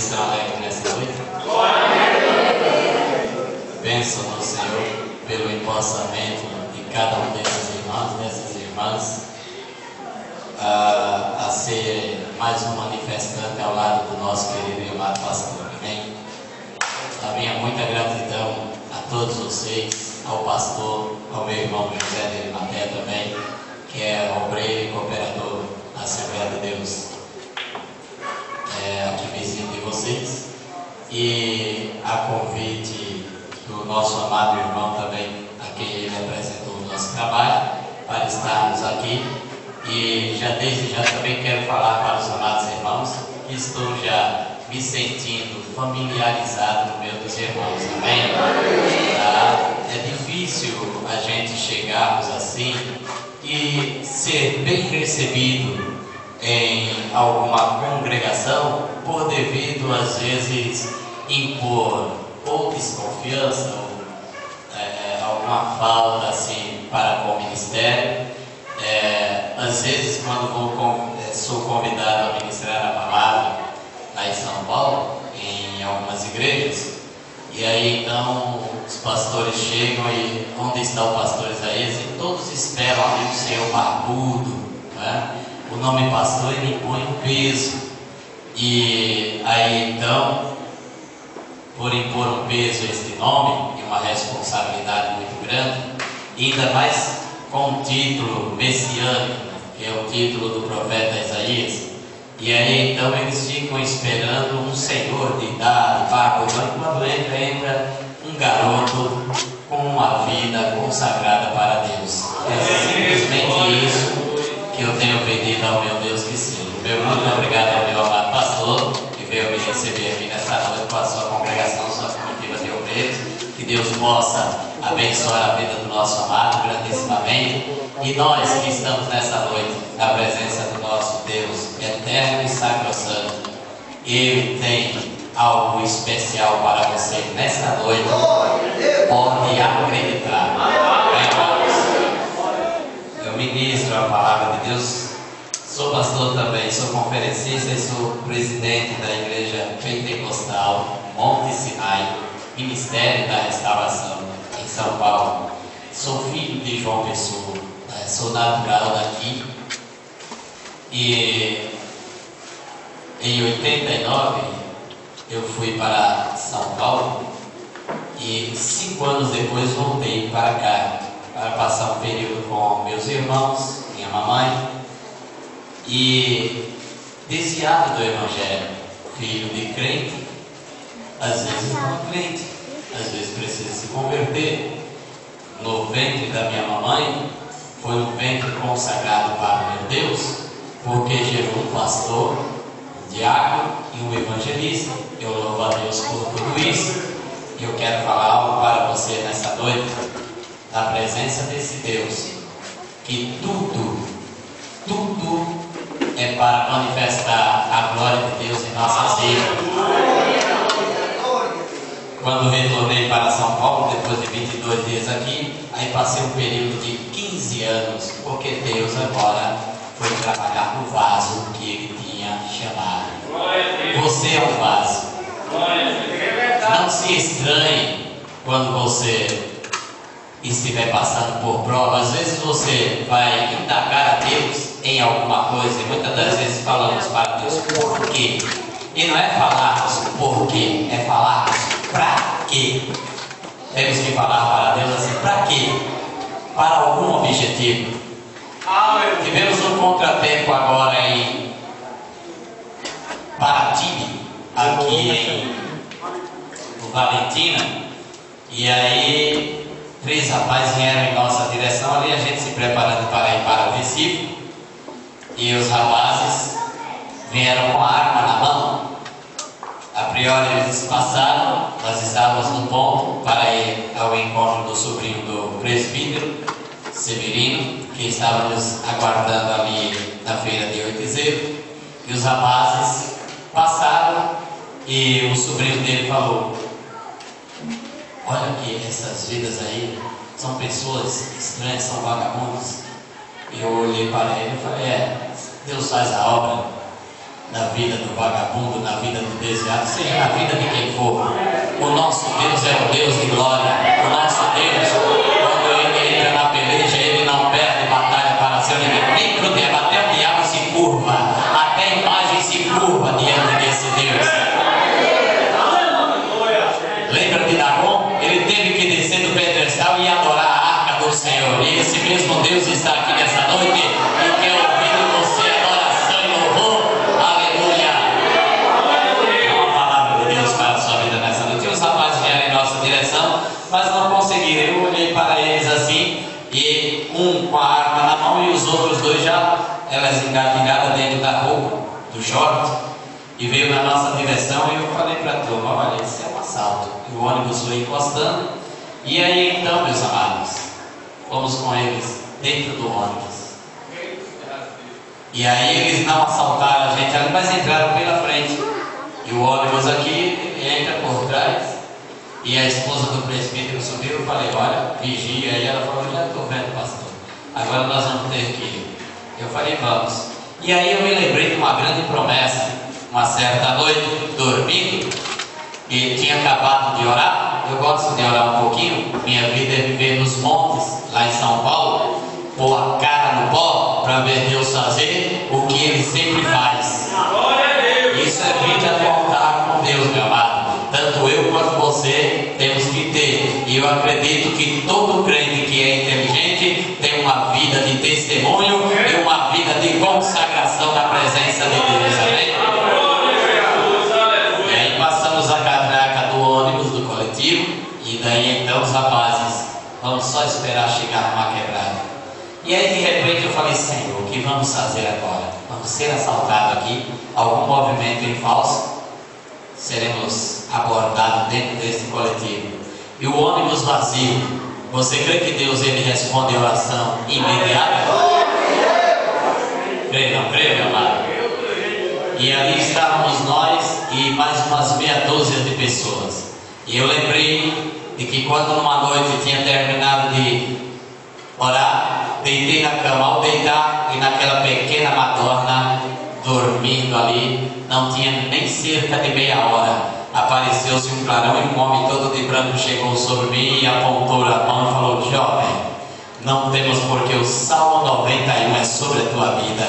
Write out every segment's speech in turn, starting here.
Vocês estão alegres nessa noite? Bênção do Senhor pelo empossamento de cada um desses irmãos, dessas irmãs, a ser mais um manifestante ao lado do nosso querido e amado pastor. Amém? A minha muita gratidão a todos vocês, ao pastor, ao meu irmão José de Arimateia também, que é obreiro e cooperador da Assembleia de Deus, aqui vizinho de vocês, e a convite do nosso amado irmão também, a quem ele apresentou o nosso trabalho, para estarmos aqui. E desde já também quero falar para os amados irmãos que estou já me sentindo familiarizado no meio dos irmãos, amém? Tá? É difícil a gente chegarmos assim e ser bem recebido em alguma congregação por devido às vezes impor ou desconfiança ou alguma falta assim para com o ministério. Às vezes quando sou convidado a ministrar a palavra lá em São Paulo, em algumas igrejas, e aí então os pastores chegam e onde está o pastor Isaías? E todos esperam ali o senhor barbudo, né? O nome pastor ele impõe um peso, e aí então, por impor um peso a este nome e uma responsabilidade muito grande, ainda mais com um título messiânico, que é o título do profeta Isaías, e aí então eles ficam esperando um senhor de idade, barbudo, e quando entra um garoto com uma vida consagrada para Deus. É simplesmente isso que eu tenho pedido ao meu Deus que seja. Meu muito obrigado ao meu amado pastor, que veio me receber aqui nessa noite com a sua congregação, sua comitiva de obreiros. Que Deus possa abençoar a vida do nosso amado grandissimamente. E nós que estamos nessa noite na presença do nosso Deus eterno e sacrosanto, Ele tem algo especial para você nessa noite. Pode acreditar. Eu ministro a palavra de Deus. Sou pastor também, sou conferencista e sou presidente da Igreja Pentecostal Monte Sinai, Ministério da Restauração, em São Paulo. Sou filho de João Pessoa, sou natural daqui. E em 89 eu fui para São Paulo e 5 anos depois voltei para cá para passar um período com meus irmãos, minha mamãe, e desviado do Evangelho, filho de crente, às vezes não é crente, às vezes precisa se converter. No ventre da minha mamãe foi um ventre consagrado para o meu Deus, porque gerou um pastor, um diácono e um evangelista. Eu louvo a Deus por tudo isso. E eu quero falar algo para você nessa noite, na presença desse Deus, que tudo é para manifestar a glória de Deus em nossas vidas. Quando retornei para São Paulo, depois de 22 dias aqui, aí passei um período de 15 anos, porque Deus agora foi trabalhar no vaso que Ele tinha chamado. Você é um vaso. Não se estranhe quando você estiver passando por prova. Às vezes você vai indagar a Deus em alguma coisa, e muitas das vezes falamos para Deus por quê? E não é falarmos por quê, é falarmos para quê. Temos que falar para Deus assim, para quê? Para algum objetivo. Tivemos um contratempo agora em Paraty, aqui em Valentina, e aí 3 rapazes vieram em nossa direção, ali a gente se preparando para ir para o Recife, e os rapazes vieram com a arma na mão. A priori eles passaram, nós estávamos no ponto para ir ao encontro do sobrinho do presbítero Severino, que estava nos aguardando ali na feira de Oitizeiro, e os rapazes passaram e o sobrinho dele falou: olha que essas vidas aí são pessoas estranhas, são vagabundos. E eu olhei para ele e falei: Deus faz a obra. na vida do vagabundo, na vida do desviado, seja na vida de quem for. O nosso Deus é o Deus de glória. O nosso Deus, quando ele entra na peleja, ele não perde batalha para seu inimigo. Nem para o diabo, até o diabo se curva, até a imagem se curva diante desse Deus. Lembra de Dagon? Ele teve que descer do pedestal e adorar a arca do Senhor. E esse mesmo Deus está aqui nessa noite e quer ouvir de você adoração e louvor. Aleluia! Uma palavra de Deus para a sua vida nessa noite. E os rapazes vieram em nossa direção, mas não conseguiram. Eu olhei para eles assim, e um com a arma na mão e os outros dois já, elas engatilhadas dentro da roupa, do short, e veio na nossa direção. E eu falei para a turma: olha, isso é um assalto. E o ônibus foi encostando. E aí então, meus amados, fomos com eles dentro do ônibus. E aí eles não assaltaram a gente ali, mas entraram pela frente. E o ônibus aqui entra por trás. E a esposa do presbítero subiu. Eu falei: olha, vigia. E ela falou: já estou vendo, pastor, agora nós vamos ter que ir. Eu falei: vamos. E aí eu me lembrei de uma grande promessa. Uma certa noite, dormindo, e tinha acabado de orar. Eu gosto de orar um pouquinho. Minha vida é viver nos montes, lá em São Paulo, pôr a cara no pó para ver Deus fazer o que Ele sempre faz. Isso é vida voltar com Deus, meu amado. Tanto eu quanto você temos que ter. E eu acredito que todo crente que é inteligente tem uma vida de testemunho e uma vida de consagração na presença de Deus. Amém? E aí passamos a catraca do ônibus, do coletivo. E daí então os rapazes: vamos só esperar chegar numa quebrada. E aí de repente eu falei: Senhor, o que vamos fazer agora? Vamos ser assaltados aqui? Algum movimento em falso? Seremos abordados dentro desse coletivo. E o ônibus vazio. Você crê que Deus ele responde a oração imediata? Crê, não crê, meu amado? E ali estávamos nós e mais umas meia dúzia de pessoas. E eu lembrei de que quando numa noite eu tinha terminado de orar, deitei na cama. Ao deitar, e naquela pequena madonna, dormindo ali, não tinha nem cerca de meia hora, apareceu-se um clarão e um homem todo de branco chegou sobre mim e apontou a mão e falou: jovem, não temos, porque o Salmo 91 é sobre a tua vida.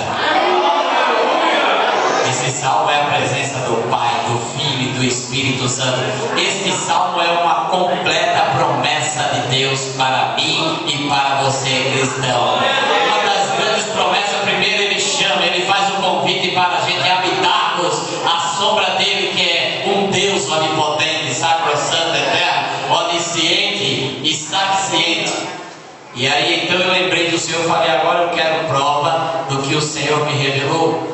Esse salmo é a presença do Pai, do Filho e do Espírito Santo. Este salmo é uma completa promessa de Deus para mim e para você, cristão. Uma das grandes promessas, primeiro ele chama, ele faz um convite para a gente habitarmos a sombra dele, que é um Deus onipotente, sacrosanto, eterno, onisciente e satisciente. E aí então eu lembrei do Senhor, falei: agora eu quero prova do que o Senhor me revelou.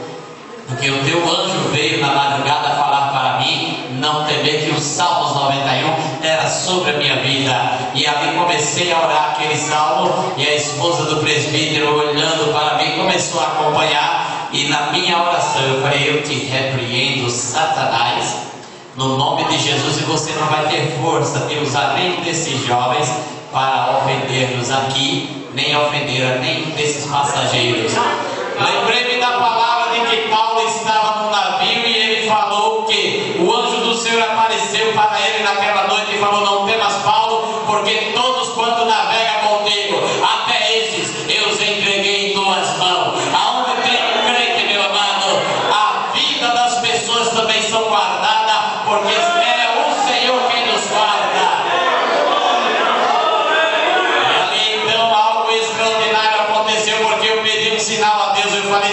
Porque o teu anjo veio na madrugada falar para mim, não temer, que o Salmos 91 era sobre a minha vida. E ali comecei a orar aquele salmo, e a esposa do presbítero, olhando para mim, começou a acompanhar. E na minha oração eu falei: eu te repreendo, Satanás, no nome de Jesus, e você não vai ter força de usar nenhum desses jovens para ofender-nos aqui, nem ofender a nenhum desses passageiros. Lembrei-me da palavra de que Paulo estava no navio e ele falou que o anjo do Senhor apareceu para ele naquela noite e falou: não temas, Paulo, porque todos quanto navegam contigo, até esses eu os entreguei em tuas mãos. Aonde tem um crente, meu amado, a vida das pessoas também são guardadas, porque é o Senhor quem nos guarda. E ali então algo extraordinário aconteceu, porque eu pedi um sinal a Deus. Eu falei: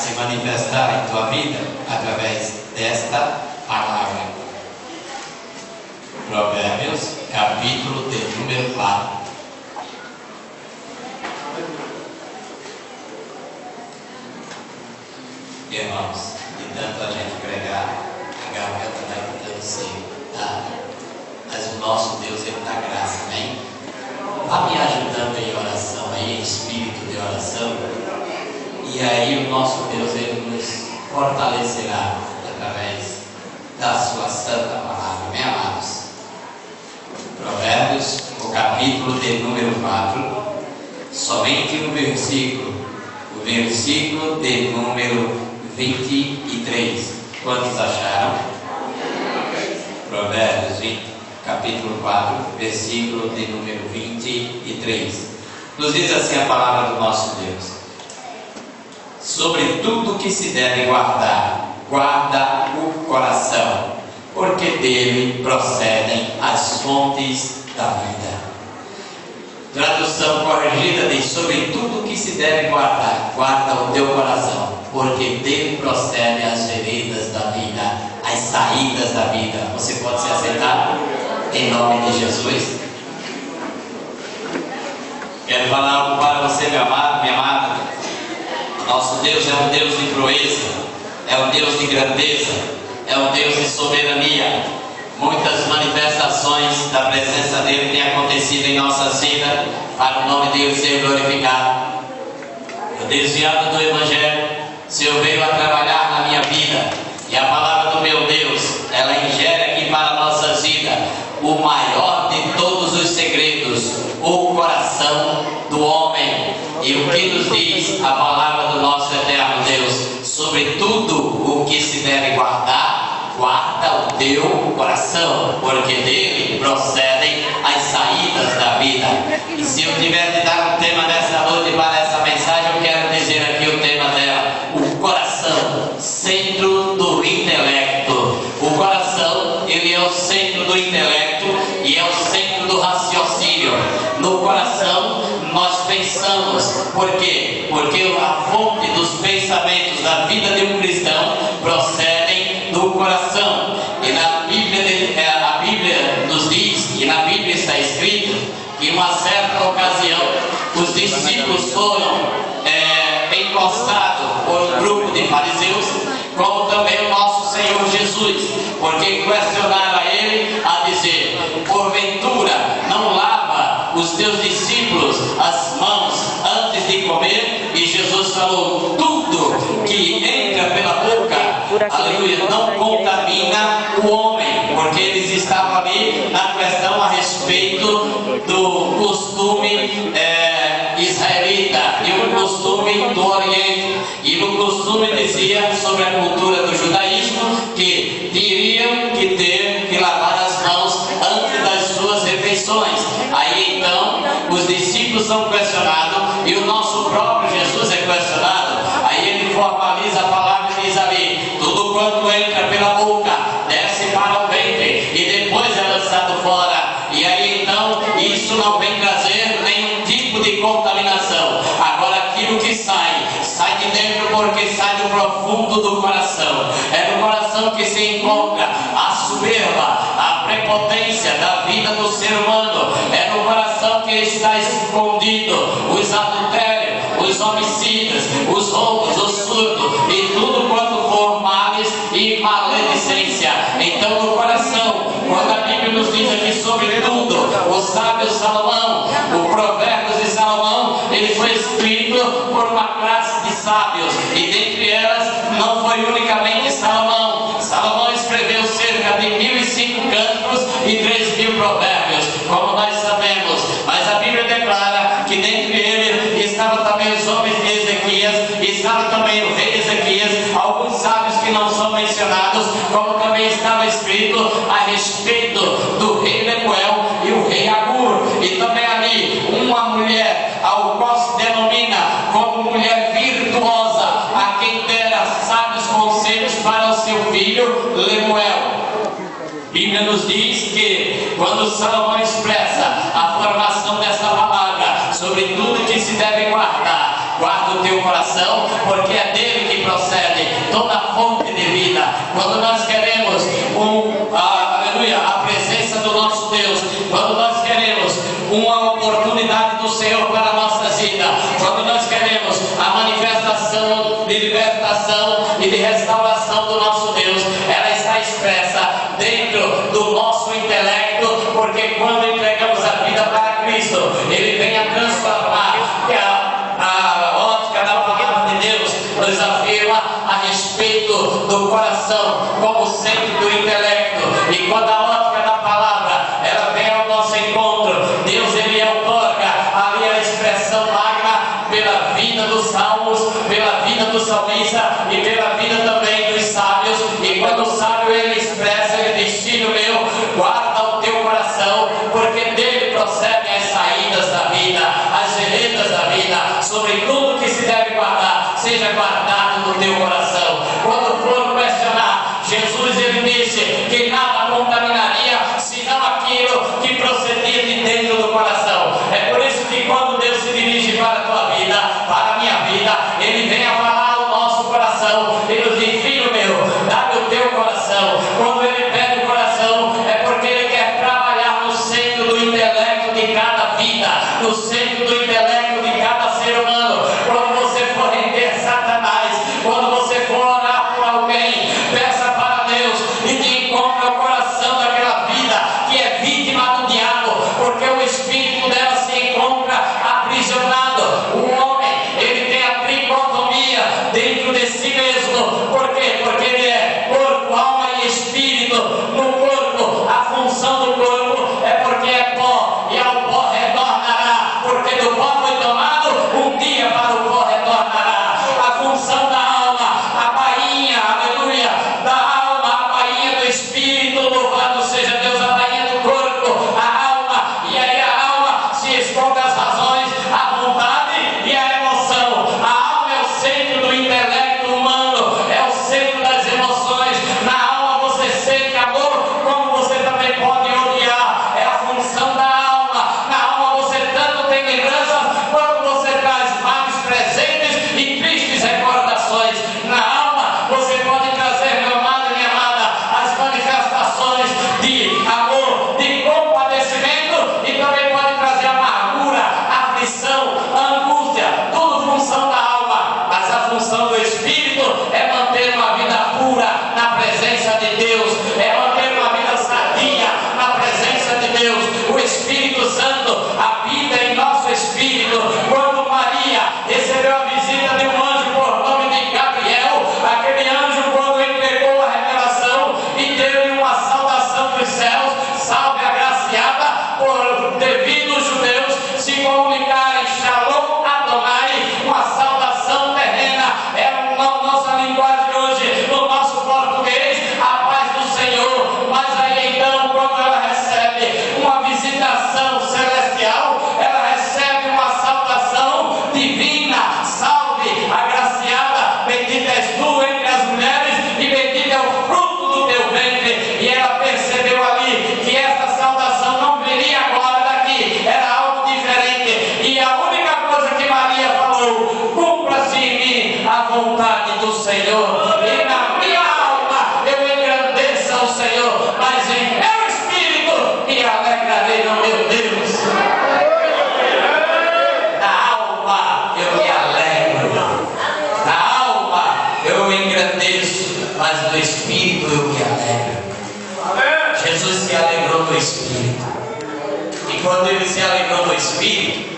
se manifestar em tua vida através desta palavra. Provérbios, capítulo de número 4. Irmãos, de tanto a gente pregar, a garganta vai ficando seca, tá? Mas o nosso Deus, Ele dá graça, amém? Vá me ajudando em oração aí, em espírito de oração. E aí o nosso Deus, Ele nos fortalecerá através da sua santa palavra, bem amados. Provérbios, o capítulo de número 4, somente um versículo, o versículo de número 23. Quantos acharam? Provérbios, capítulo 4, versículo de número 23. Nos diz assim a palavra do nosso Deus: sobre tudo que se deve guardar, guarda o coração, porque dele procedem as fontes da vida. Tradução corrigida diz: sobre tudo que se deve guardar, guarda o teu coração, porque dele procedem as veredas da vida, as saídas da vida. Você pode se aceitar? Em nome de Jesus. Quero falar algo para você, meu amado, minha amada. Nosso Deus é um Deus de proeza, é um Deus de grandeza, é um Deus de soberania. Muitas manifestações da presença dele têm acontecido em nossas vidas, para o nome dele ser glorificado. O desviado do Evangelho, o Senhor veio a trabalhar na minha vida, e a palavra do meu Deus, ela ingere aqui para nossas vidas o maior de todos os segredos, o coração do homem. E o que nos diz a palavra do nosso eterno Deus? Sobre tudo o que se deve guardar, guarda o teu coração, porque dele procedem as saídas da vida. E se eu tiver de dar um tema nessa noite para essa mensagem, eu quero dizer aqui o tema dela: o coração, centro do intelecto. O coração, ele é o centro do intelecto e é o centro do raciocínio. No coração nós pensamos. Por quê? Porque a fonte dos pensamentos da vida de um cristão procedem do coração. E na Bíblia, a Bíblia nos diz, e na Bíblia está escrito, que em uma certa ocasião os discípulos foram encostados por um grupo de fariseus, como também o nosso Senhor Jesus, porque questionaram a ele a dizer: porventura não lava os teus discípulos as mãos antes de comer? E Jesus falou: tudo que entra pela boca, aleluia, não contamina o homem, porque eles estavam ali na questão a respeito do costume israelita e o costume do Oriente. E no costume dizia sobre a cultura do judaísmo que teriam que ter que lavar as mãos antes das suas refeições. Aí então os discípulos são questionados e o nosso próprio Jesus é questionado. Aí ele formaliza a palavra e diz ali: tudo quanto entra pela boca desce para o ventre e depois é lançado fora. E aí então isso não vem trazer nenhum tipo de contaminação. Agora aquilo que sai de dentro, porque sai do profundo do coração. É no coração que se encontra a soberba, a prepotência da vida do ser humano. É no coração que está escondido os adultérios, os homicidas, os roubos, os surtos e tudo quanto for males e maledicência. Então no coração, quando a Bíblia nos diz aqui sobre tudo, o sábio Salomão, o Provérbios de Salomão, ele foi escrito por uma classe de sábios, e dentre elas não foi unicamente Salomão. Salomão escreveu cerca de 1.005 cânticos e 3.000 provérbios, como nós sabemos, mas a Bíblia declara que dentre eles estavam também os homens de Ezequias, estava também o rei Ezequias, alguns sábios que não são mencionados, como também estava escrito a respeito do rei Lemuel e o rei Agur, e também ali uma mulher ao qual se denomina como mulher virtuosa, a quem dera sábios conselhos para o seu filho Lemuel. A Bíblia nos diz que quando Salomão expressa a formação dessa palavra sobre tudo que se deve guardar, Guarda o teu coração, porque é dele que procede toda fonte de vida. Quando nós queremos aleluia, a presença do nosso Deus, quando nós queremos uma oportunidade do Senhor para a nossa vida, quando nós queremos a manifestação de libertação e de restauração do nosso Deus, ela está expressa dentro do nosso intelecto, porque quando entregamos a vida para Cristo, Ele vem a transformar a ótica da palavra de Deus, nos afirma a respeito do coração como centro do intelecto. E quando a ótica da palavra ela vem ao nosso encontro, Deus ele outorga ali a expressão magna pela vida dos salmos, pela vida do salmista e pela vida também dos sábios. E quando o sábio ele expressa, ele diz: filho meu, guarda o teu coração, porque dele procedem as saídas da vida, as veredas da vida. Sobre tudo que se deve guardar, seja guardado no teu coração. Quando for questionar, Jesus ele disse que nada contaminaria senão aquilo que procedia de dentro do coração. É por isso que quando Deus se dirige para a tua vida, para a minha vida, ele vem a falar ao nosso coração. Ele nos diz: filho meu, dá-me o teu coração. Quando ele pede o coração, é porque ele quer trabalhar no centro do intelecto de cada vida, no centro do intelecto de cada ser humano. Quando você for render Satanás, quando você for orar por alguém, peça para Deus e te encontre o coração daquela vida que é vítima do diabo, porque o espírito dela se encontra aprisionado. O homem, ele tem a tricotomia dentro de si mesmo. Por quê? Porque ele é corpo, alma e espírito. No corpo, a função do corpo é porque é pó, e ao pó retornará, porque do pó foi tomado, um dia para o pó retornará. A função da alma, a bainha, aleluia, da alma, a bainha do espírito, louvado seja Deus, a bainha do corpo, a alma, e aí a alma se expõe às razões, a vontade e a emoção. A alma é o centro do intelecto humano, é o centro das emoções. Na alma você sente amor, como você também pode odiar. É a função da alma. Na alma você tanto tem lembranças, quanto você traz vários presentes e tristes recordações. Na alma você pode trazer, meu amado e minha amada, as manifestações de amor, de compadecimento, e também pode trazer amargura, aflição, angústia, tudo função da alma. Mas a função do Espírito é manter uma vida pura na presença de Deus, é manter uma vida sadia na presença de Deus. O Espírito Santo habita em nosso espírito. Quando Maria recebeu a visita de um anjo por nome de Gabriel, aquele anjo, quando entregou a revelação e deu-lhe uma saudação dos céus: salve agraciada, por devido os judeus se comunicarem Shalom Adonai, uma saudação terrena. É a nossa linguagem hoje, no nosso português, a paz do Senhor. Mas aí então, quando ela recebe uma visitação celestial, ela recebe uma saudação divina: salve agraciada, bendita és tu entre as mulheres e bendito é o fruto do teu ventre. E ela percebeu ali que essa saudação não viria agora daqui, era algo diferente. E a única coisa que Maria falou: cumpra-se em mim a vontade do Senhor. E na minha alma eu engrandeça o Senhor, mas em meu espírito me alegrarei no meu Deus. Na alma eu me alegro, na alma eu engrandeço, mas no espírito eu me alegro. Jesus se alegrou no espírito, e quando ele se alegrou no espírito,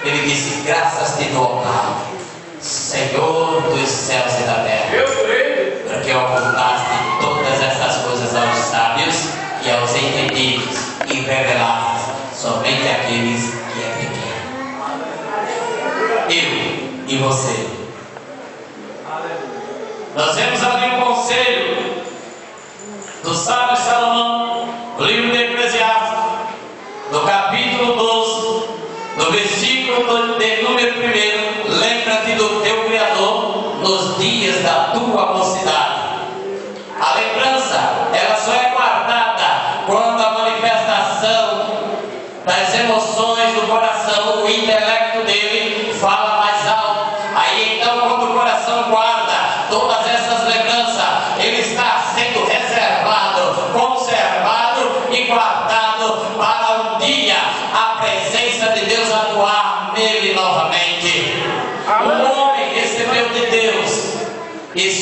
ele disse: graças te dou, Pai, Senhor dos céus e da terra, porque ocultaste todas estas coisas aos sábios e aos entendidos, e revelaste somente aqueles que é pequeno. Eu e você. Nós vemos ali um conselho do sábio Salomão, no livro de Eclesiastes, no capítulo 12, no versículo de número 1: lembra-te do teu Criador nos dias da tua mocidade. A lembrança, ela só é guardada quando a manifestação das emoções do coração, o intelecto dele, fala mais alto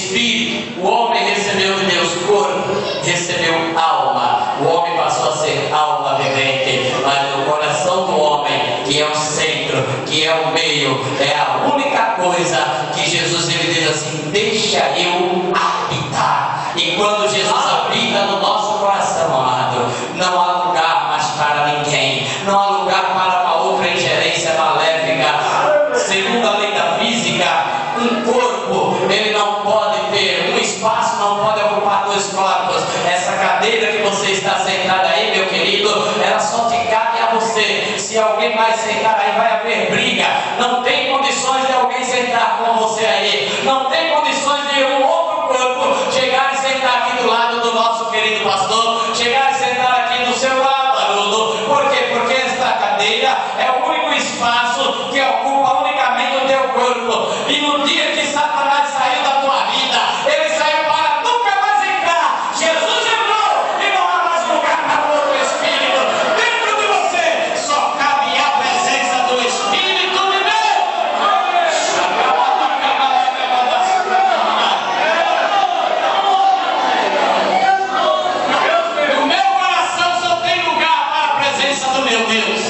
espírito. O homem recebeu de Deus corpo, recebeu alma. O homem passou a ser alma vivente, mas o coração do homem, que é o centro, que é o meio, é a única coisa que Jesus ele diz assim: deixa eu habitar. E quando Jesus habita no nosso coração, amado, não há lugar mais para ninguém, não há lugar para uma outra ingerência maléfica. Segundo a lei da física, um corpo ele não pode ter, um espaço não pode ocupar dois corpos. Essa cadeira que você está sentado aí, meu querido, ela só te cabe a você. Se alguém vai sentar aí, vai haver briga. Não tem condições de alguém sentar com você aí, não tem condições de um outro corpo chegar e sentar aqui do lado do nosso querido pastor, chegar e sentar aqui do seu lado, Haroldo. Por quê? Porque esta cadeira é o único espaço que ocupa unicamente o teu corpo. E no dia que Satanás saiu da tua vida, ele saiu para nunca mais entrar. Jesus entrou e não há mais lugar para outro espírito. Dentro de você só cabe a presença do Espírito de Deus. No meu coração só tem lugar para a presença do meu Deus.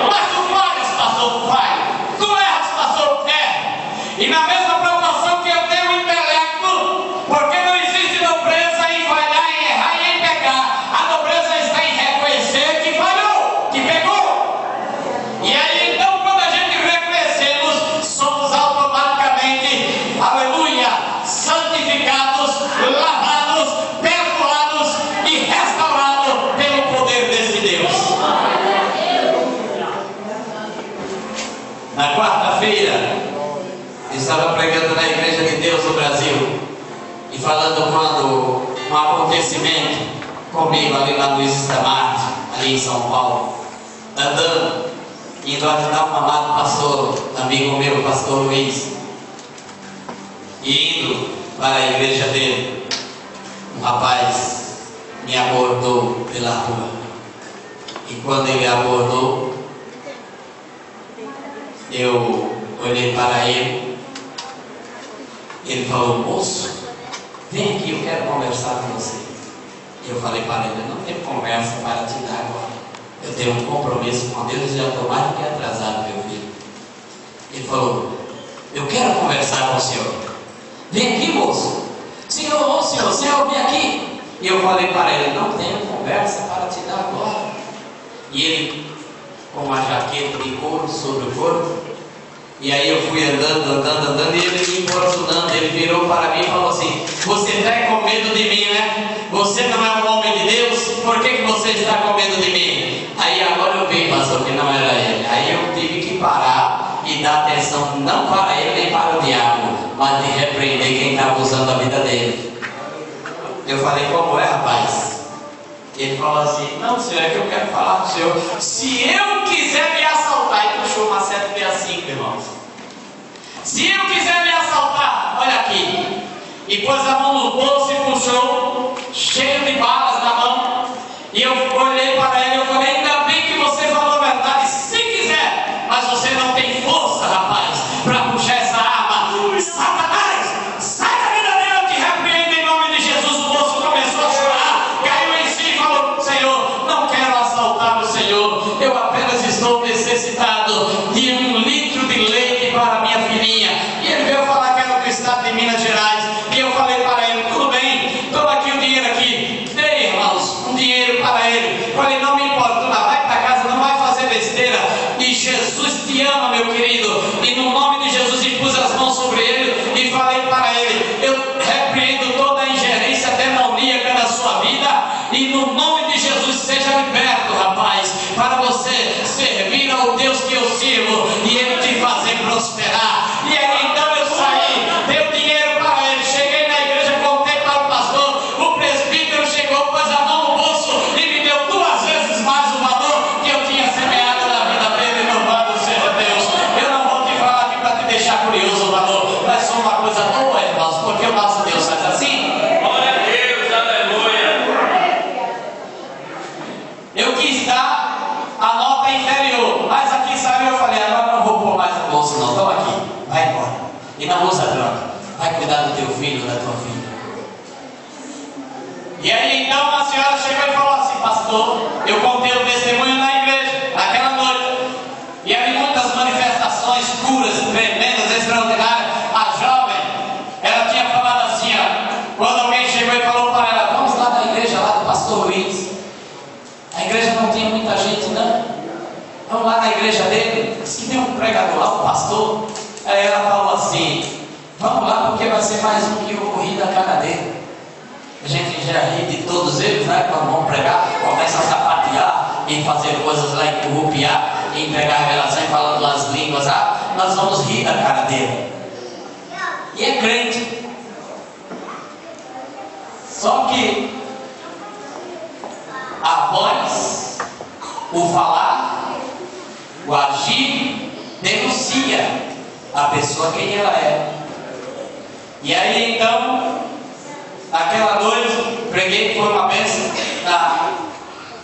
Mas tu falhas, pastor, falha. Tu erras, pastor, erra. E na mesma proporção que eu tenho intelecto, porque não existe nobreza em falhar, em errar e em pecar. A nobreza está em reconhecer que falhou, que pecou. E aí então, quando a gente reconhecemos, somos automaticamente, aleluia, santificados, lavados, perdoados e restaurados pelo poder desse Deus. Na quarta-feira, estava pregando na Igreja de Deus no Brasil e falando quando um acontecimento comigo ali na Luiz Stamart, ali em São Paulo, andando, indo ajudar um amado pastor, amigo meu, pastor Luiz, e indo para a igreja dele, um rapaz me abordou pela rua, e quando ele abordou, eu olhei para ele. Ele falou: moço, vem aqui, eu quero conversar com você. Eu falei para ele: não tem conversa para te dar agora, eu tenho um compromisso com Deus e já estou mais do que atrasado, meu filho. Ele falou: eu quero conversar com o senhor. Vem aqui, moço. Senhor, senhor, vem aqui. E eu falei para ele: não tenho conversa para te dar agora. E ele, com uma jaqueta de couro sobre o corpo, e aí eu fui andando, e ele me importunando. Ele virou para mim e falou assim: você está com medo de mim, né? Você não é um homem de Deus, por que você está com medo de mim? Aí agora eu vi, pastor, que não era ele. Aí eu tive que parar e dar atenção, não para ele nem para o diabo, mas de repreender quem estava usando a vida dele. Eu falei: como é, rapaz? Ele falou assim: não, senhor, é que eu quero falar com o senhor. Se eu quiser me assaltar, e puxou uma 765, irmãos. Se eu quiser me assaltar, olha aqui, e pôs a mão no bolso e puxou, cheio de balas na mão. E eu olhei para ele e eu falei: ainda bem que você falou a verdade, se quiser, mas você não tem força, rapaz, para puxar essa arma. Satanás, sai da vida dele, eu te repreendo em nome de Jesus. O moço começou a chorar, caiu em si e falou: Senhor, não quero assaltar o Senhor, eu apenas estou necessitado de 1 litro de leite para minha filhinha. E ele veio falar que era do estado de Minas Gerais. E eu falei para ele: tudo bem, toma aqui o dinheiro aqui, aí então uma senhora chegou e falou assim: pastor, eu contei o testemunho na igreja, naquela noite, e havia muitas manifestações, curas tremendas, extraordinárias. A jovem, ela tinha falado assim, ó, quando alguém chegou e falou para ela: vamos lá na igreja lá do pastor Luiz. A igreja não tinha muita gente, não. Vamos lá na igreja dele, diz que tem um pregador lá, um pastor. Aí ela falou assim: vamos lá porque vai ser mais um que eu corri da cara dele. A gente já ri de todos eles, né? Quando vão pregar, começam a sapatear e fazer coisas lá, e rupiar, e entregar a revelação e falando as línguas. Ah, nós vamos rir da cara dele. E é crente. Só que a voz, o falar, o agir denuncia a pessoa quem ela é. E aí então, naquela noite, preguei, foi uma bênção. Na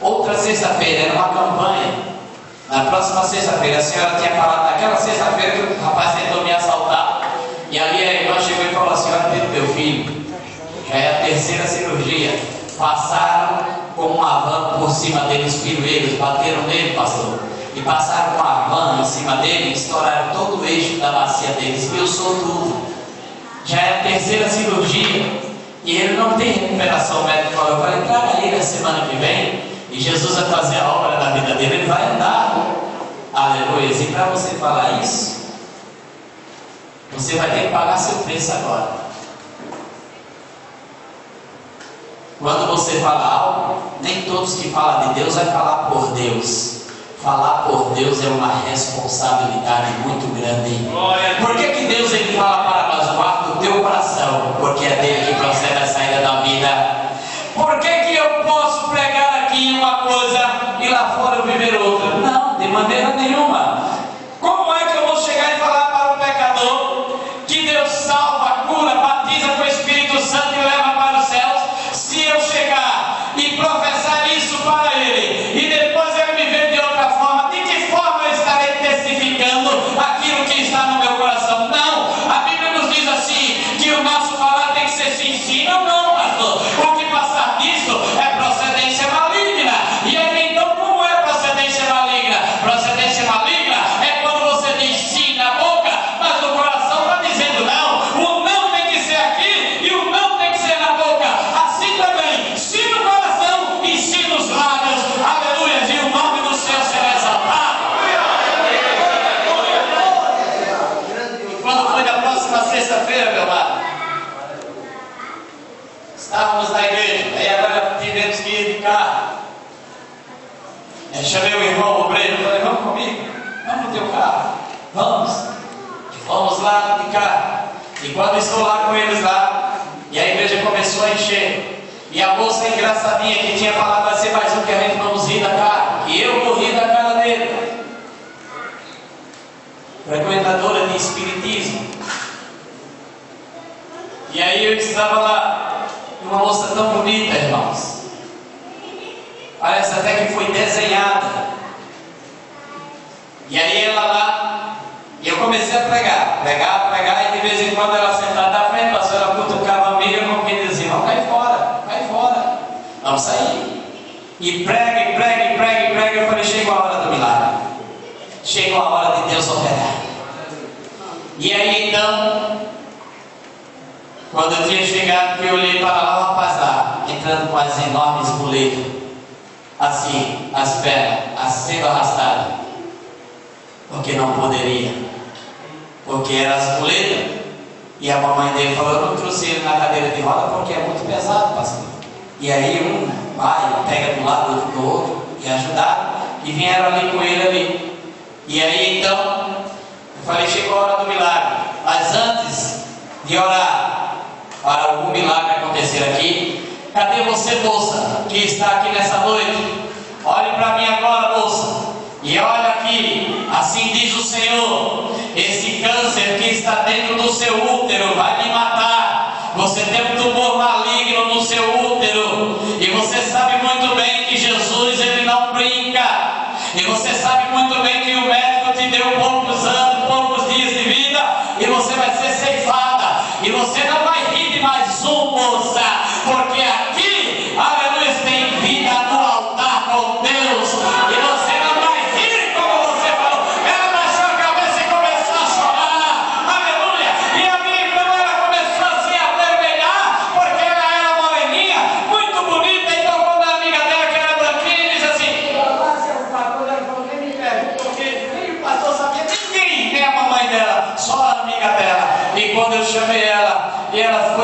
outra sexta-feira, era uma campanha. Na próxima sexta-feira, a senhora tinha falado, naquela sexta-feira que o rapaz tentou me assaltar. E ali a irmã chegou e falou: a senhora teve meu filho, já é a terceira cirurgia. Passaram com uma van por cima dele, os pirueiros bateram nele, pastor. E passaram com a van em cima dele, estouraram todo o eixo da bacia dele, esmiuçou tudo. Já é a terceira cirurgia e ele não tem recuperação médica. Eu falei: traga ele a semana que vem e Jesus vai fazer a obra da vida dele, ele vai andar. Aleluia. E para você falar isso, você vai ter que pagar seu preço agora. Quando você fala algo, nem todos que falam de Deus vai falar por Deus. Falar por Deus é uma responsabilidade muito grande. Por que Deus ele fala para nós: guarda o teu coração, porque é dele que procede a saída da vida? Por que eu posso pregar aqui uma coisa e lá fora eu viver outra? Não, de maneira nenhuma. Como é que eu vou chegar e falar para o pecador que Deus salva, cura, batiza com o Espírito Santo e leva para os céus, se eu chegar e professar isso para ele e depois ele me ver de outra forma? De que forma eu estarei testificando aquilo que está no meu coração? Não, a Bíblia nos diz assim, que o nosso falar tem que ser sim, sim, não, não, pastor. O que passar disso é procedência maligna. E aí então, como é procedência maligna? Procedência maligna é quando você diz sim na boca, mas o coração está dizendo não. O não tem que ser aqui e o não tem que ser na boca. Assim também, sim no coração e sim nos lábios. Aleluia, e o nome do Senhor será exaltado. Quando foi na próxima sexta-feira, meu amado, estávamos na igreja, aí agora tivemos que ir de carro. Eu chamei o irmão obreiro, falei: vamos comigo? Vamos no teu carro? Vamos lá de carro. E quando estou lá com eles lá, e a igreja começou a encher, e a moça engraçadinha que tinha falado: vai ser mais um que a gente vamos rir da cara, e eu vou rir da cara dele. Frequentadora de espiritismo. E aí eu estava lá, uma moça tão bonita, irmãos, parece até que foi desenhada. E aí ela lá, e eu comecei a pregar, e de vez em quando ela sentada na frente, a senhora cutucava a amiga como quem dizia: não, cai fora, vamos sair. E prega. Eu falei: chegou a hora do milagre, chegou a hora de Deus operar. E aí então, quando eu tinha chegado, eu olhei para lá, o rapaz lá, entrando com as enormes muletas, assim, as pernas, sendo arrastado, porque não poderia, porque eram as muletas, e a mamãe dele falou: eu não trouxe ele na cadeira de roda porque é muito pesado, pastor. E aí um vai, pega do lado do outro, e ajudaram, e vieram ali com ele ali. E aí então, eu falei: chegou a hora do milagre, mas antes de orar para algum milagre acontecer aqui, cadê você, moça, que está aqui nessa noite? Olhe para mim agora, moça, e olha aqui, assim diz o Senhor: esse câncer que está dentro do seu útero vai lhe matar. Você tem um tumor maligno no seu útero, e você sabe muito bem que Jesus ele não brinca, e você sabe muito bem que o médico te deu poucos anos, poucos dias de vida, e você vai ser ceifada, e você não vai rir de mais um, moça, porque aqui, aleluia,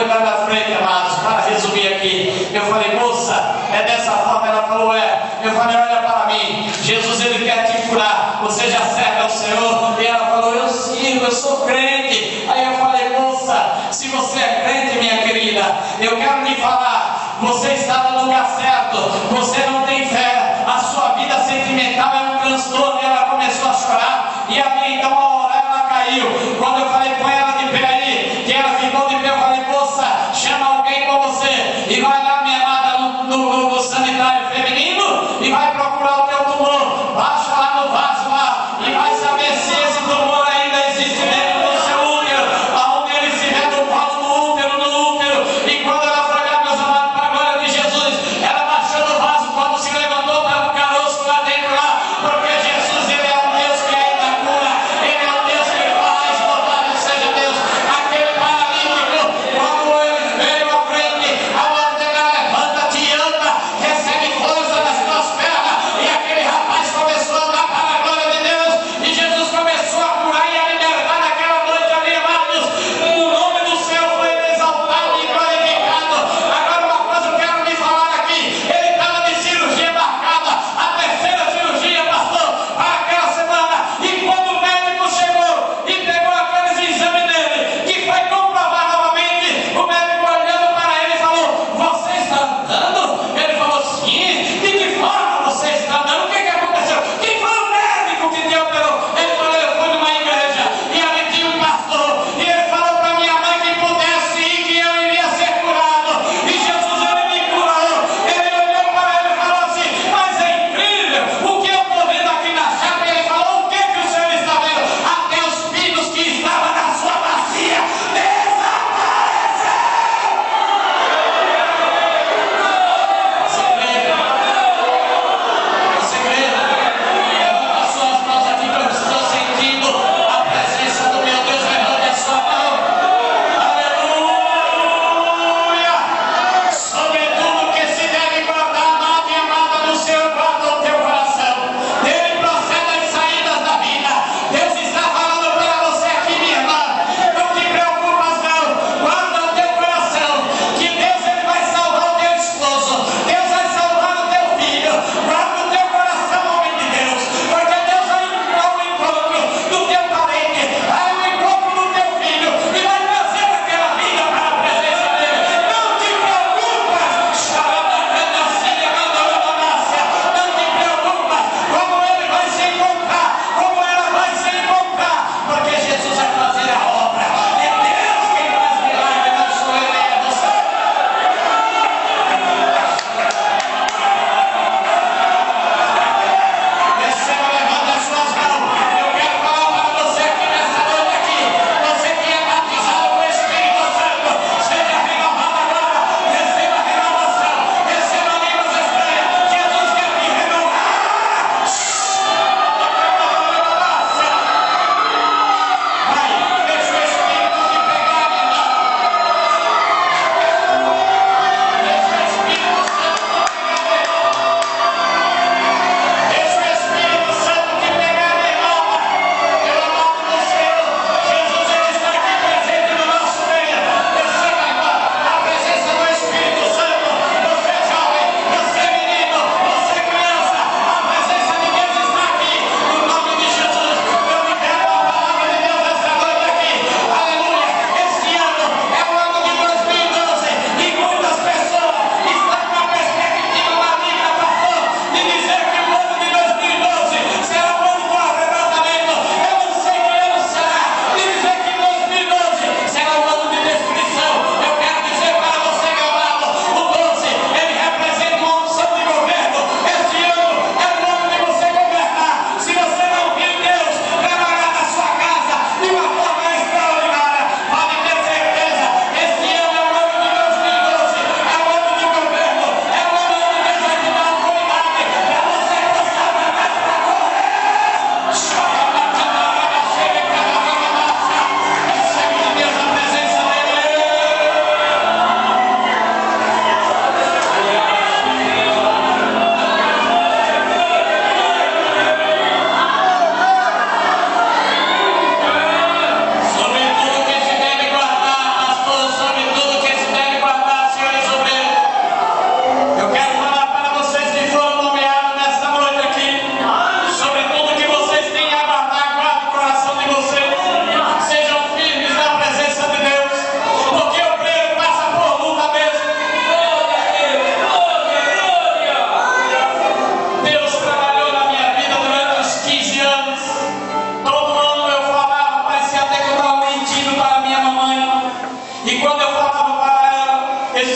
foi lá na frente, amados, para resumir aqui. Eu falei, moça, é dessa forma? Ela falou, é. Eu falei, olha para mim, Jesus ele quer te curar, você já serve ao Senhor? E ela falou, eu sirvo, eu sou crente. Aí eu falei, moça, se você é crente, minha querida, eu quero lhe falar, você está no lugar certo, você não tem fé, a sua vida sentimental é um transtorno. E ela começou a chorar, e ali então a hora ela caiu. Quando eu falei, põe ela de pé aí, que ela ficou de pé, eu falei, moça, chama alguém com você, e vai lá, minha amada, no sanitário feminino, e vai procurar o teu tumor, baixa lá no vaso lá, e vai saber se esse tumor ainda existe dentro do seu útero, aonde ele estiver no colo, no útero, e quando ela foi lá, meus amados, para a glória de Jesus, ela baixou no vaso, quando se levantou, estava um caroço lá dentro lá, porque Jesus, ele é um Deus que ainda cura, ele é um Deus que faz, louvado seja Deus. Aquele paralítico, quando ele veio à frente, ao ordenar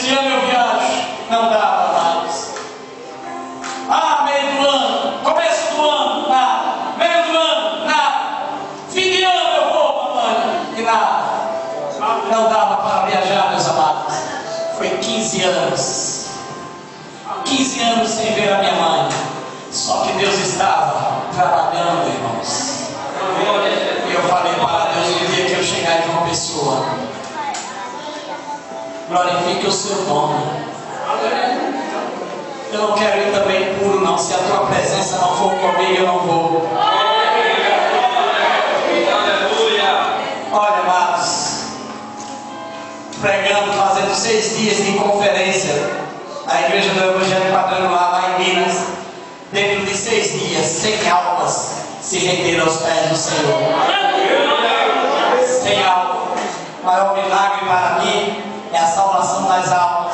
esse ano eu viajo. Não dava mais. Meio do ano, começo do ano, nada. Meio do ano, nada. Fim de ano eu vou, mamãe. E nada. Não dava para viajar, meus amados. Foi 15 anos. 15 anos sem ver a minha mãe. Só que Deus estava trabalhando, irmãos. E eu falei para Deus no dia que eu chegar em uma pessoa: glorifique o seu nome. Eu não quero ir também puro, não. Se a tua presença não for comigo, eu não vou. Olha, amados, pregando, fazendo 6 dias de conferência na igreja do Evangelho Quadrangular, lá em Minas. Dentro de 6 dias, 100 almas se renderam aos pés do Senhor. 100 almas. O maior milagre para mim é a salvação das almas.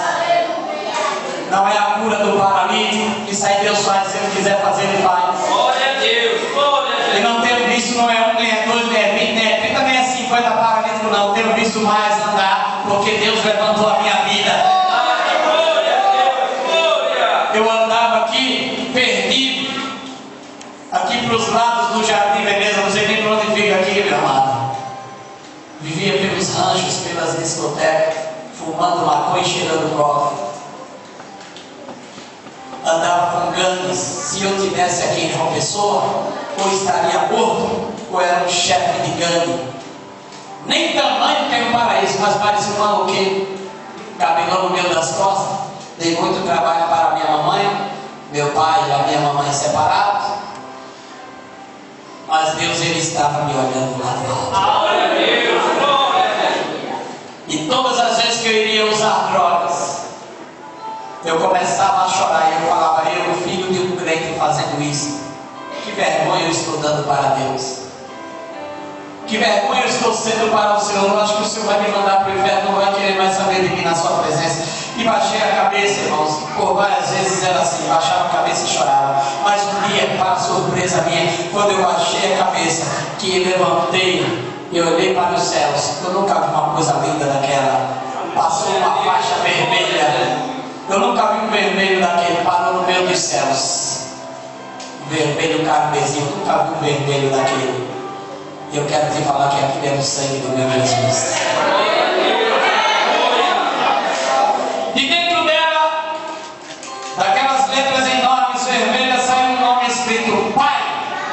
Não é a cura do paralítico. Isso aí Deus faz, se Ele quiser fazer, Ele faz. Glória a Deus, glória a Deus. E não tenho visto, não é 1, nem é 2, nem é 20, nem é 30, nem é 50 paralíticos, não. Tenho visto mais andar, porque Deus levantou a minha vida. Glória a Deus, glória. Eu andava aqui, perdido, aqui para os lados do Jardim Veneza, não sei nem para onde fica aqui, meu amado. Vivia pelos ranchos, pelas discotecas, fumando maconha e cheirando cobre. Andava com gangues. Se eu tivesse aqui em João Pessoa, ou estaria morto, ou era um chefe de gangue. Nem tamanho tem o paraíso, mas parecia um maloqueiro. Cabelão no meio das costas. Dei muito trabalho para minha mamãe, meu pai e a minha mamãe separados. Mas Deus, Ele estava me olhando lá do alto. Glória a Deus, glória a Deus. E todas as vezes que eu iria usar drogas, eu começava a chorar e eu falava: eu, filho de um crente, fazendo isso. Que vergonha eu estou dando para Deus. Que vergonha eu estou sendo para o Senhor. Eu acho que o Senhor vai me mandar para o inferno, não vai querer mais saber de mim na sua presença. E baixei a cabeça, irmãos. Por várias vezes era assim, baixava a cabeça e chorava. Mas um dia, para surpresa minha, quando eu baixei a cabeça, que levantei e olhei para os céus, eu nunca vi uma coisa linda daquela. Passou uma faixa vermelha. Eu nunca vi um vermelho daquele, parou no meio dos céus. Um vermelho carmesim, eu nunca vi um vermelho daquele. E eu quero te falar que aquilo é o sangue do meu Jesus. E dentro dela, daquelas letras enormes, vermelhas, saiu um nome escrito Pai,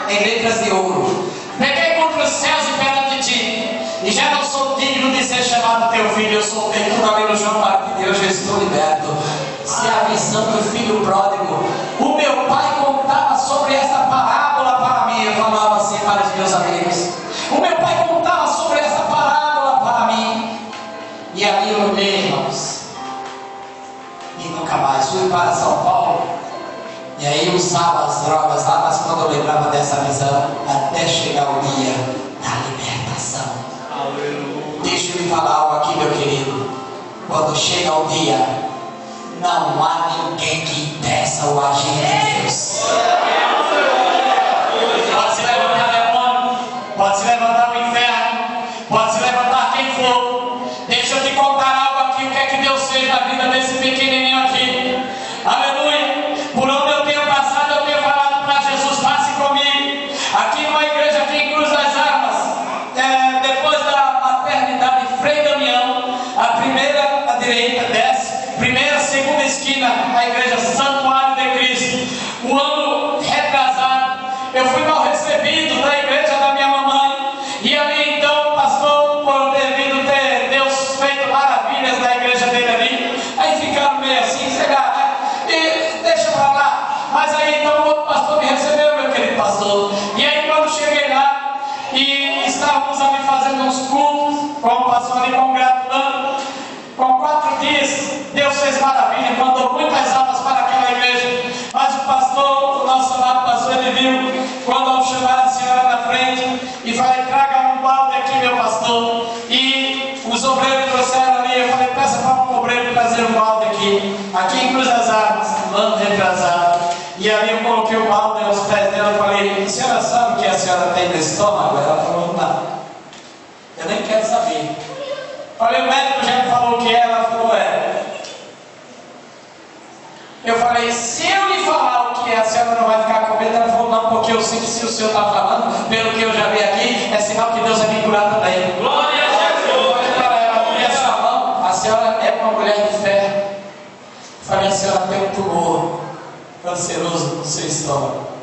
em letras de ouro. Peguei contra os céus e perante ti, e já não sou digno de ser chamado teu filho. Eu soltei tudo ali no chão para que Deus, eu estou liberto. Se a visão do filho pródigo, o meu pai contava sobre esta parábola para mim. Eu falava assim para os meus amigos: o meu pai contava sobre esta parábola para mim. E ali eu olhei, irmãos, e nunca mais fui para São Paulo. E aí eu usava as drogas lá, mas quando eu lembrava dessa visão, até chegar o dia da libertação. Aleluia. Deixa eu lhe falar algo aqui, meu querido. Quando chega o dia, não há ninguém que impeça o agir de Deus. Pode se levantar demônio, pode se levantar o inferno, pode se levantar quem for. Deixa eu te contar algo aqui, o que é que Deus fez na vida desse pequenininho aqui. Aleluia. Por onde eu tenho passado, eu tenho falado para Jesus: passe comigo. Aqui numa igreja aqui em Cruz das Armas, depois da maternidade Frei Damião, a primeira à direita desce, primeira, segunda esquina, a igreja Santuário de Cristo. O ano retrasado, eu fui mal recebido na igreja da minha mamãe. E ali então, o pastor, por devido ter Deus feito maravilhas na igreja dele ali, aí ficaram meio assim, sei lá, né? E deixa pra lá. Mas aí então o outro pastor me recebeu, meu querido pastor. E aí quando cheguei lá, e estávamos ali fazendo uns cultos, como pastor ali congratulando, com 4 dias, Deus fez maravilha, mandou muitas almas para aquela igreja. Mas o pastor, o nosso amado pastor, ele viu, quando ao chamar a senhora na frente, e falei: traga um balde aqui, meu pastor. E os obreiros trouxeram ali, eu falei: peça para um obreiro trazer um balde aqui em Cruz das Armas, no ano retrasado. E ali eu coloquei o balde aos pés dela e falei: a senhora sabe o que a senhora tem no estômago? Ela falou: não, eu nem quero saber. Falei: o médico já me falou o que é. Ela falou: falei, se eu lhe falar o que é, a senhora não vai ficar com medo? Ela falou, não, porque eu sei que se o senhor está falando, pelo que eu já vi aqui, é sinal que Deus vai me curar também. Glória a Jesus. Para ela, abrir a sua mão, a senhora é uma mulher de fé. Falei, a senhora tem um tumor canceroso no seu estômago.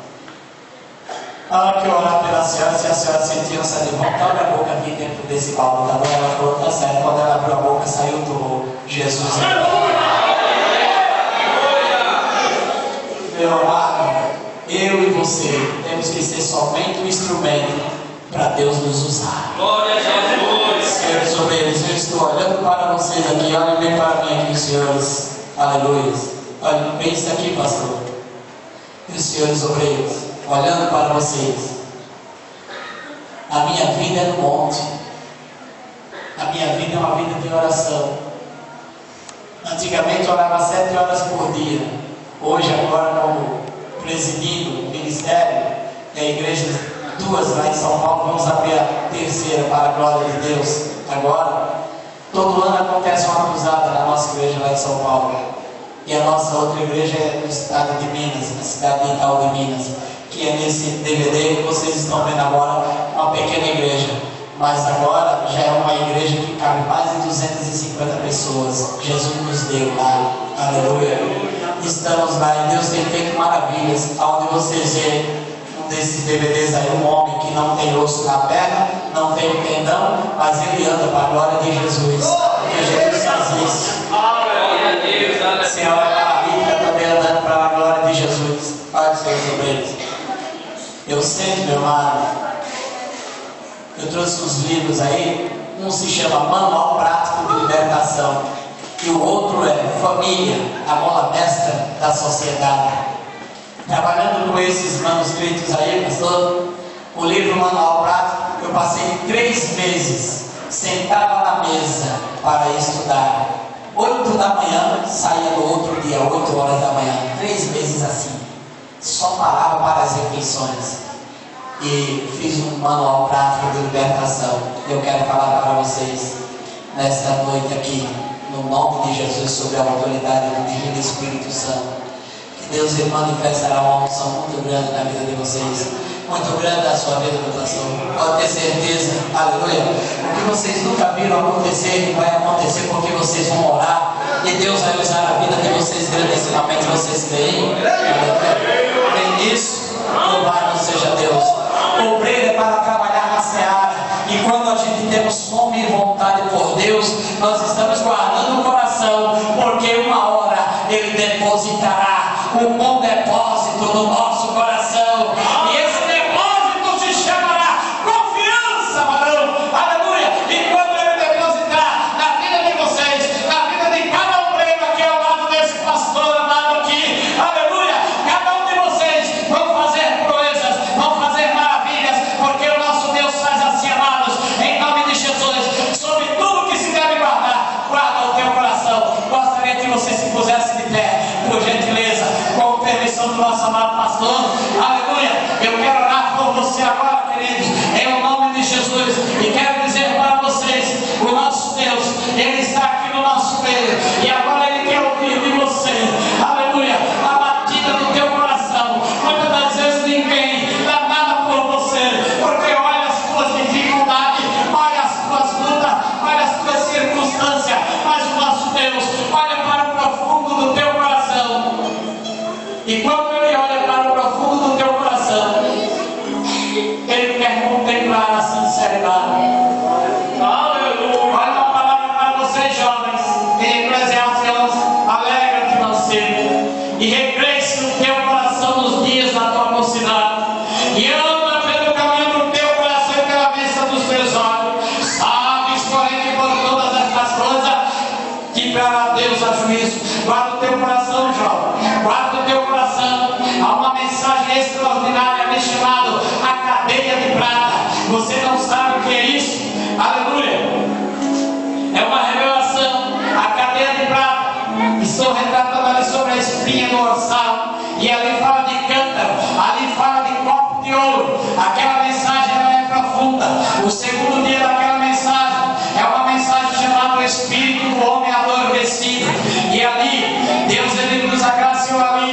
Na hora que eu orar pela senhora, se a senhora sentir essa de volta, abre a boca aqui dentro desse balde, tá bom? Ela falou, tá certo. Quando ela abriu a boca, saiu o tumor. Jesus é. Meu amado, eu e você temos que ser somente um instrumento para Deus nos usar. Glória a Jesus. Senhores obreiros, eu estou olhando para vocês aqui, olhem bem para mim aqui, senhores. Aleluia. Olhem bem isso aqui, pastor. E os senhores obreiros, olhando para vocês. A minha vida é no monte. A minha vida é uma vida de oração. Antigamente eu orava 7 horas por dia. Hoje, agora, como presidindo o ministério da igreja, 2 lá em São Paulo, vamos abrir a 3ª para a glória de Deus. Agora, todo ano acontece uma cruzada na nossa igreja lá em São Paulo. E a nossa outra igreja é no estado de Minas, na cidade de Itaú de Minas, que é nesse DVD que vocês estão vendo agora, uma pequena igreja. Mas agora já é uma igreja que cabe mais de 250 pessoas. Jesus nos deu lá. Aleluia. Estamos lá e Deus tem feito maravilhas. Onde vocês veem um desses DVDs aí, um homem que não tem osso na perna, não tem um tendão, mas ele anda para a glória de Jesus. Porque Jesus faz isso. A senhora paralítica também andando para a glória de Jesus. Olha os seus obreiros. Eu sei, meu amado. Eu trouxe uns livros aí, um se chama Manual Prático de Libertação e o outro é Família, a mola mestra da sociedade. Trabalhando com esses manuscritos aí, pastor, o livro Manual Prático, eu passei 3 meses, sentava na mesa para estudar. 8 da manhã, saía no outro dia, 8 horas da manhã, 3 meses assim, só parava para as refeições. E fiz um manual prático de libertação. Eu quero falar para vocês nesta noite aqui, no nome de Jesus, sobre a autoridade do Divino Espírito Santo. Que Deus manifestará uma unção muito grande na vida de vocês, muito grande na sua vida, meu pastor. Pode ter certeza, aleluia. O que vocês nunca viram acontecer, vai acontecer porque vocês vão orar e Deus vai usar a vida de vocês grandemente. Vocês creem? Creem nisso? Louvado seja Deus. O obreiro é para trabalhar na seara. E quando a gente temos fome e vontade por Deus, nós estamos guardando o coração, porque uma hora Ele depositará um bom depósito no nosso coração. E esse depósito se chamará confiança, varão. Aleluia. E quando Ele depositar na vida de vocês, na vida de cada obreiro aqui ao lado desse pastor amado aqui, aleluia, cada um de vocês vão fazer proezas, vão fazer maravilhas, porque o nosso Deus faz assim, amados, em nome de Jesus. Sobre tudo que se deve guardar, guarda o teu coração. Gostaria que você se pusesse de pé, por gentileza, com permissão do nosso amado pastor. Aleluia. Eu quero orar por você agora, queridos, em nome de Jesus, e quero dizer para vocês, o nosso Deus, Ele está aqui no nosso meio, e agora Ele quer ouvir de você, aleluia, a batida do teu coração. Muitas das vezes ninguém dá nada por você, porque olha as tuas dificuldades, olha as tuas lutas, olha as tuas circunstâncias, mas o nosso Deus olha para o profundo do teu coração. E quando Ele olha para o profundo do teu coração, Ele quer contemplar a sinceridade. Aleluia. Olha uma palavra para vocês, jovens, em Eclesiastes 11: alegra-te, mancebo, e recresce no teu coração nos dias da tua mocidade, e anda pelo caminho do teu coração e pela vista dos teus olhos. Sabes, porém, que por todas estas coisas que para Deus há juízo. Guarda o teu coração, jovem, guarda o teu coração. Há uma mensagem extraordinária me chamado a cadeia de prata. Você não sabe o que é isso? Aleluia. É uma revelação. A cadeia de prata. Estou retratando ali sobre a espinha do dorsal, e ali fala de cântaro, ali fala de copo de ouro. Aquela mensagem ela é profunda. O segundo dia daquela mensagem é uma mensagem chamada o Espírito do Homem Adormecido. E ali Deus, Ele nos agraciou ali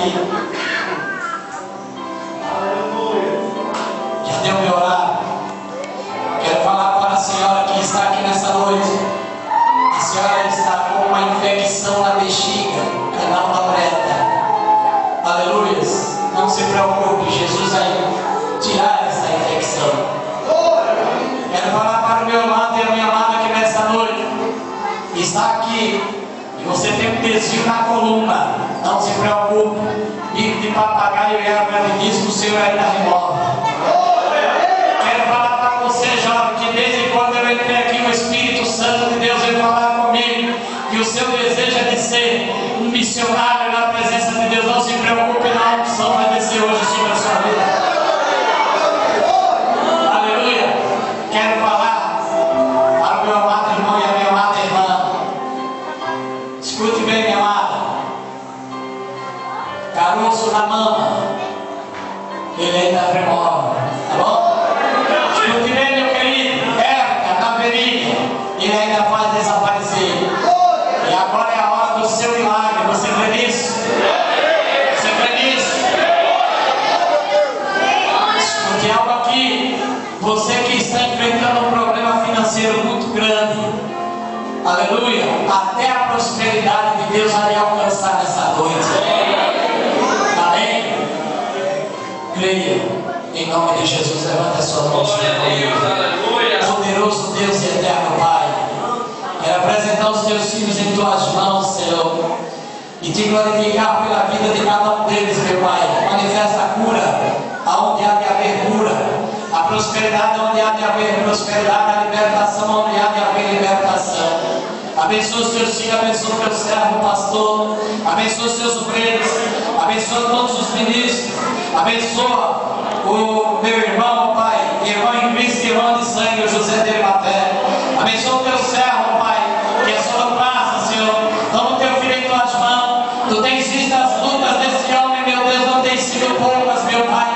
aqui. Já deu meu horário. Quero falar para a senhora que está aqui nessa noite. A senhora está com uma infecção na bexiga, canal da uretra. Aleluias. Não se preocupe, Jesus vai tirar essa infecção. Quero falar para o meu amado e a minha amada que nessa noite está aqui e você tem um desvio na coluna. Não se preocupe. Bico de papagaio e erva de disco, o Senhor ainda remove. Quero falar para você, jovem, que desde quando eu entrei aqui, o Espírito Santo de Deus veio falar comigo que o seu desejo é de ser um missionário na presença de Deus. Não se preocupe, a unção vai descer hoje sobre a sua vida. Aleluia. Quero falar para o meu amado irmão e a minha amada irmã. Escute bem, minha amada. Caroço na mama, ele ainda remove, tá bom? Escute bem, meu querido. Erca na virilha, ele ainda faz desaparecer. E agora é a hora do seu milagre. Você crê nisso? Você crê nisso? Escute algo aqui. Você que está enfrentando um problema financeiro muito grande, aleluia, até a prosperidade de Deus vai lhe alcançar nessa noite. Amém? Creia, em nome de Jesus. Levanta a sua mão. Poderoso Deus e eterno Pai, quero apresentar os teus filhos em tuas mãos, Senhor, e te glorificar pela vida de cada um deles, meu Pai. Manifesta a cura aonde há de haver cura, a prosperidade onde há de haver prosperidade, a libertação onde há de haver libertação. Abençoa os teus filhos, abençoa o teu servo, pastor, abençoa os teus obreiros, abençoa todos os ministros, abençoa o meu irmão, Pai, irmão em Cristo, irmão de sangue, o José de Arimateia. Abençoa o teu servo, Pai, que é só graça, Senhor. Toma o teu filho em tuas mãos. Tu tens visto as lutas desse homem, meu Deus, não tem sido poucas, meu Pai.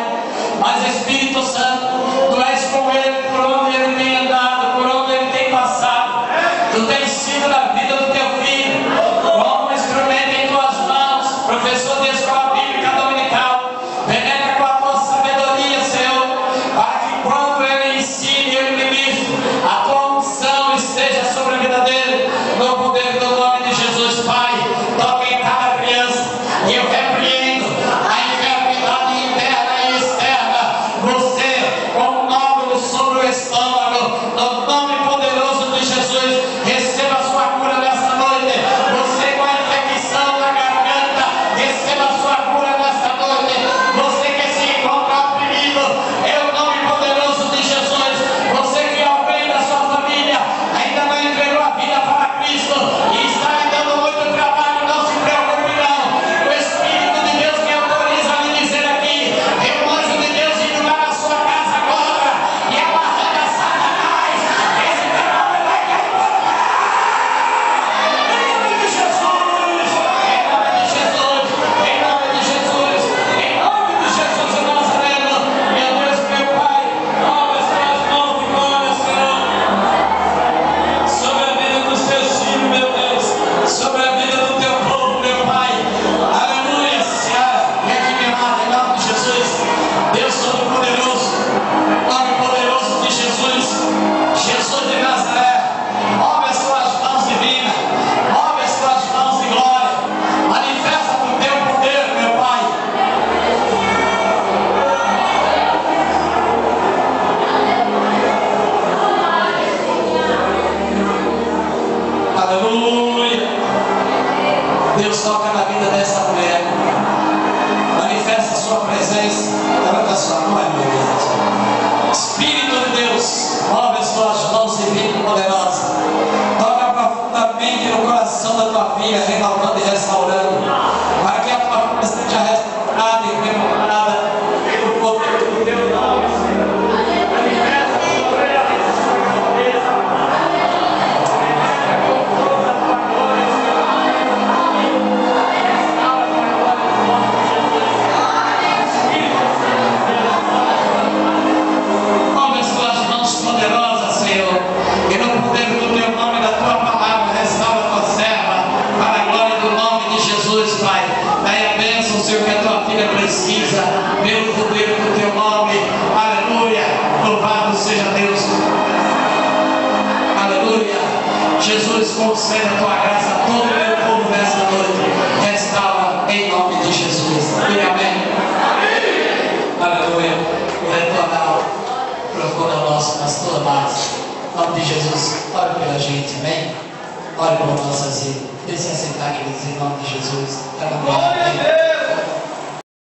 Mas Espírito Santo, tu és com ele por onde ele tem andado, por onde ele tem passado. Tu tens sido na vida do teu filho como um instrumento em tuas mãos, professor de escola bíblica dominical. Penetra com a tua sabedoria, Senhor, para que quando ele ensine e ele ministre, a tua unção esteja sobre a vida dele, no poder do nome de Jesus. Pai, toque em cada criança e eu repreendo a enfermidade interna e externa. Você, com um nódulo sobre o estômago, no nome poderoso de Jesus, receba a sua cura nesta noite. Você com a infecção na garganta, receba a sua cura nesta noite. Você que se encontra oprimido, é o nome poderoso de Jesus. Você que é alguém conceda a tua graça a todo o teu povo nesta noite. Restaura em nome de Jesus. Amém. Aleluia. O retornar procura o nosso pastor Márcio. Em nome de Jesus, ore pela gente, amém? Ore por nossas vidas. Deixe aceitar, queridos, em nome de Jesus. Aleluia.